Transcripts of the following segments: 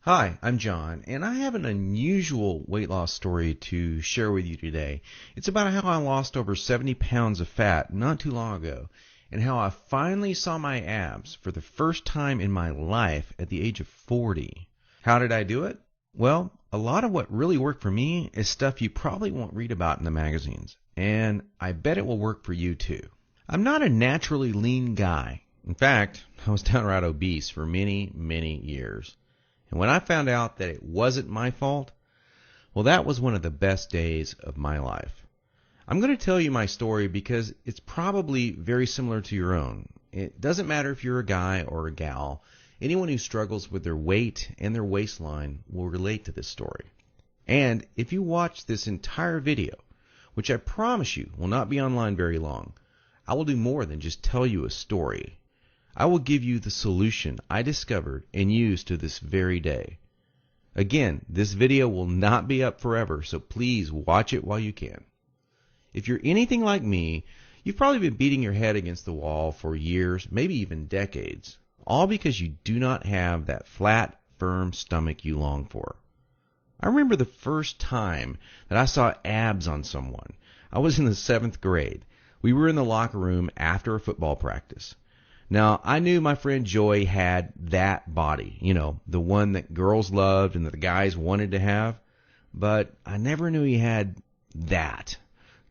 Hi, I'm John, and I have an unusual weight loss story to share with you today. It's about how I lost over 70 pounds of fat not too long ago, and how I finally saw my abs for the first time in my life at the age of 40. How did I do it? Well, a lot of what really worked for me is stuff you probably won't read about in the magazines, and I bet it will work for you too. I'm not a naturally lean guy. In fact, I was downright obese for many years. And when I found out that it wasn't my fault, well, that was one of the best days of my life. I'm going to tell you my story because it's probably very similar to your own. It doesn't matter if you're a guy or a gal. Anyone who struggles with their weight and their waistline will relate to this story. And if you watch this entire video, which I promise you will not be online very long, I will do more than just tell you a story. I will give you the solution I discovered and use to this very day. Again, this video will not be up forever, so please watch it while you can. If you're anything like me, you've probably been beating your head against the wall for years, maybe even decades, all because you do not have that flat, firm stomach you long for. I remember the first time that I saw abs on someone. I was in the 7th grade. We were in the locker room after a football practice. Now, I knew my friend Joy had that body, the one that girls loved and that the guys wanted to have, but I never knew he had that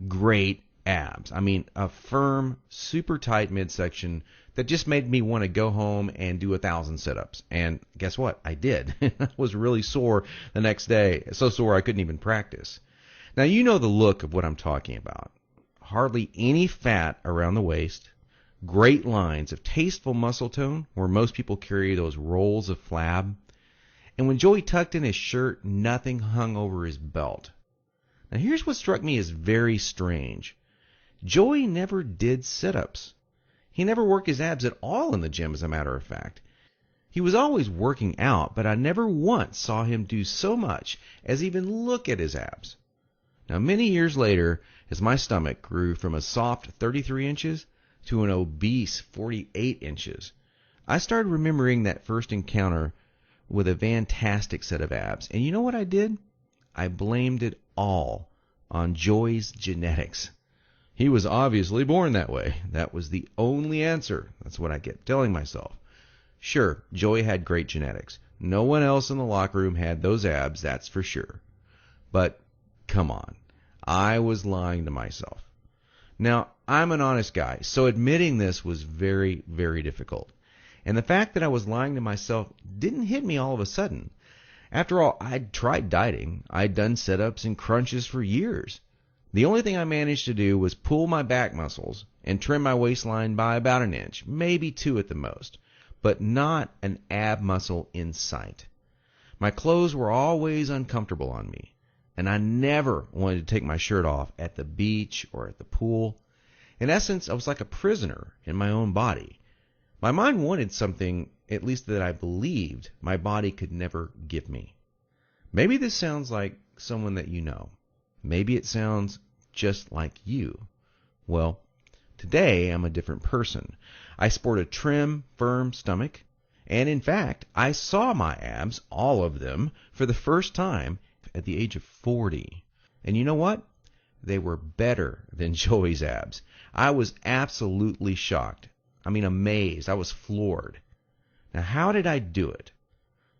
great abs. I mean, a firm, super tight midsection that just made me want to go home and do 1,000 sit-ups. And guess what? I did. I was really sore the next day, so sore I couldn't even practice. Now, you know the look of what I'm talking about. Hardly any fat around the waist. Great lines of tasteful muscle tone where most people carry those rolls of flab. And when Joey tucked in his shirt, nothing hung over his belt. Now here's what struck me as very strange. Joey never did sit-ups. He never worked his abs at all in the gym, as a matter of fact. He was always working out, but I never once saw him do so much as even look at his abs. Now many years later, as my stomach grew from a soft 33 inches to an obese 48 inches, I started remembering that first encounter with a fantastic set of abs. And you know what I did? I blamed it all on Joey's genetics. He was obviously born that way. That was the only answer. That's what I kept telling myself. Sure, Joey had great genetics. No one else in the locker room had those abs, that's for sure. But come on, I was lying to myself. Now, I'm an honest guy, so admitting this was very difficult. And the fact that I was lying to myself didn't hit me all of a sudden. After all, I'd tried dieting. I'd done sit-ups and crunches for years. The only thing I managed to do was pull my back muscles and trim my waistline by about an inch, maybe 2 at the most, but not an ab muscle in sight. My clothes were always uncomfortable on me, and I never wanted to take my shirt off at the beach or at the pool. In essence, I was like a prisoner in my own body. My mind wanted something, at least that I believed, my body could never give me. Maybe this sounds like someone that you know. Maybe it sounds just like you. Well, today I'm a different person. I sport a trim, firm stomach, and in fact, I saw my abs, all of them, for the first time at the age of 40. And you know what? They were better than Joey's abs. I was absolutely shocked. I mean, amazed. I was floored. Now, how did I do it?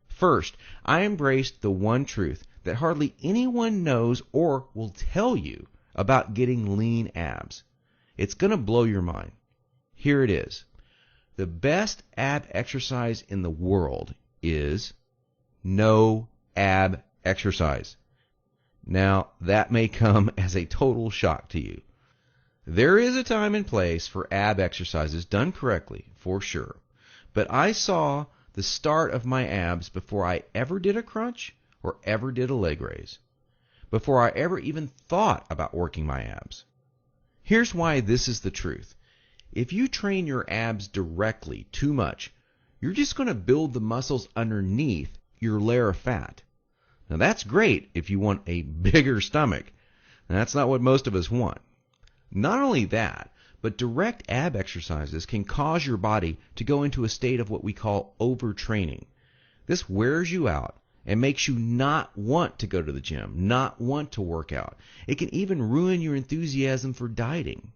First, I embraced the one truth that hardly anyone knows or will tell you about getting lean abs. It's going to blow your mind. Here it is. The best ab exercise in the world is no ab exercise. Now, that may come as a total shock to you. There is a time and place for ab exercises done correctly, for sure. But I saw the start of my abs before I ever did a crunch or ever did a leg raise, before I ever even thought about working my abs. Here's why this is the truth. If you train your abs directly too much, you're just going to build the muscles underneath your layer of fat. Now that's great if you want a bigger stomach. And that's not what most of us want. Not only that, but direct ab exercises can cause your body to go into a state of what we call overtraining. This wears you out, and makes you not want to go to the gym, not want to work out. It can even ruin your enthusiasm for dieting.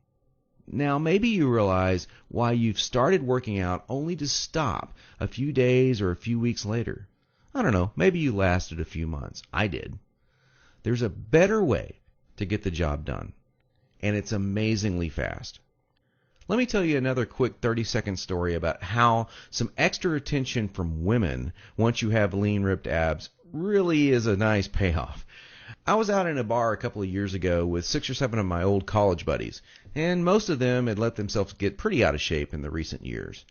Now, maybe you realize why you've started working out only to stop a few days or a few weeks later. I don't know, maybe you lasted a few months. I did. There's a better way to get the job done, and it's amazingly fast. Let me tell you another quick 30-second story about how some extra attention from women once you have lean, ripped abs really is a nice payoff. I was out in a bar a couple of years ago with 6 or 7 of my old college buddies, and most of them had let themselves get pretty out of shape in the recent years.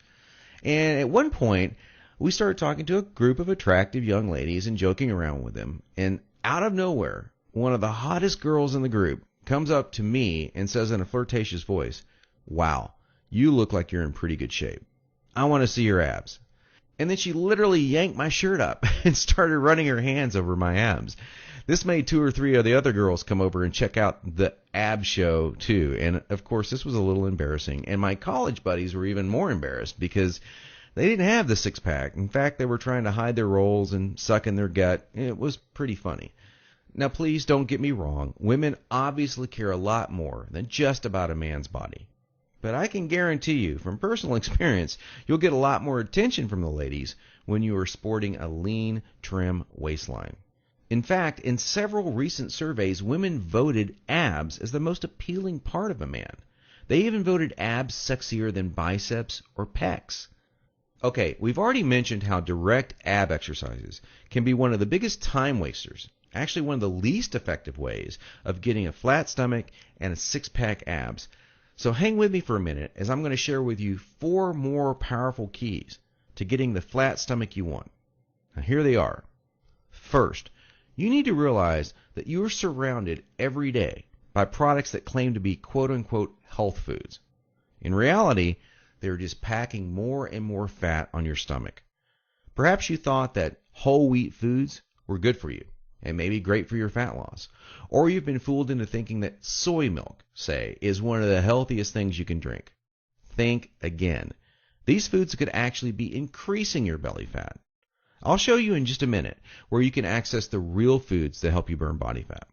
And at one point, we started talking to a group of attractive young ladies and joking around with them, and out of nowhere, one of the hottest girls in the group comes up to me and says in a flirtatious voice, "Wow, you look like you're in pretty good shape. I want to see your abs." And then she literally yanked my shirt up and started running her hands over my abs. This made 2 or 3 of the other girls come over and check out the ab show too. And of course, this was a little embarrassing. And my college buddies were even more embarrassed because they didn't have the six-pack. In fact, they were trying to hide their rolls and suck in their gut. It was pretty funny. Now, please don't get me wrong. Women obviously care a lot more than just about a man's body. But I can guarantee you, from personal experience, you'll get a lot more attention from the ladies when you are sporting a lean, trim waistline. In fact, in several recent surveys, women voted abs as the most appealing part of a man. They even voted abs sexier than biceps or pecs. Okay, we've already mentioned how direct ab exercises can be one of the biggest time wasters, actually one of the least effective ways of getting a flat stomach and a six-pack abs. So hang with me for a minute as I'm going to share with you 4 more powerful keys to getting the flat stomach you want. Now here they are. First, you need to realize that you are surrounded every day by products that claim to be quote-unquote health foods. In reality, they're just packing more and more fat on your stomach. Perhaps you thought that whole wheat foods were good for you and maybe great for your fat loss. Or you've been fooled into thinking that soy milk, say, is one of the healthiest things you can drink. Think again. These foods could actually be increasing your belly fat. I'll show you in just a minute where you can access the real foods that help you burn body fat.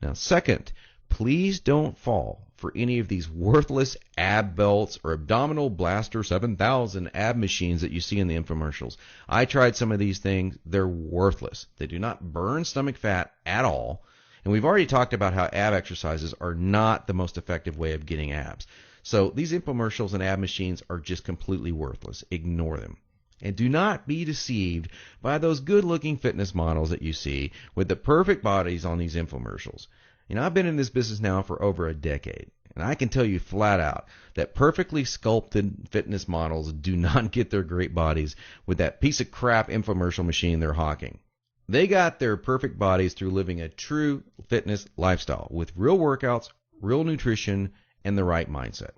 Now, second, please don't fall for any of these worthless ab belts or abdominal blaster 7000 ab machines that you see in the infomercials. I tried some of these things. They're worthless. They do not burn stomach fat at all. And we've already talked about how ab exercises are not the most effective way of getting abs. So these infomercials and ab machines are just completely worthless. Ignore them. And do not be deceived by those good-looking fitness models that you see with the perfect bodies on these infomercials. You know, I've been in this business now for over a decade, and I can tell you flat out that perfectly sculpted fitness models do not get their great bodies with that piece of crap infomercial machine they're hawking. They got their perfect bodies through living a true fitness lifestyle with real workouts, real nutrition, and the right mindset.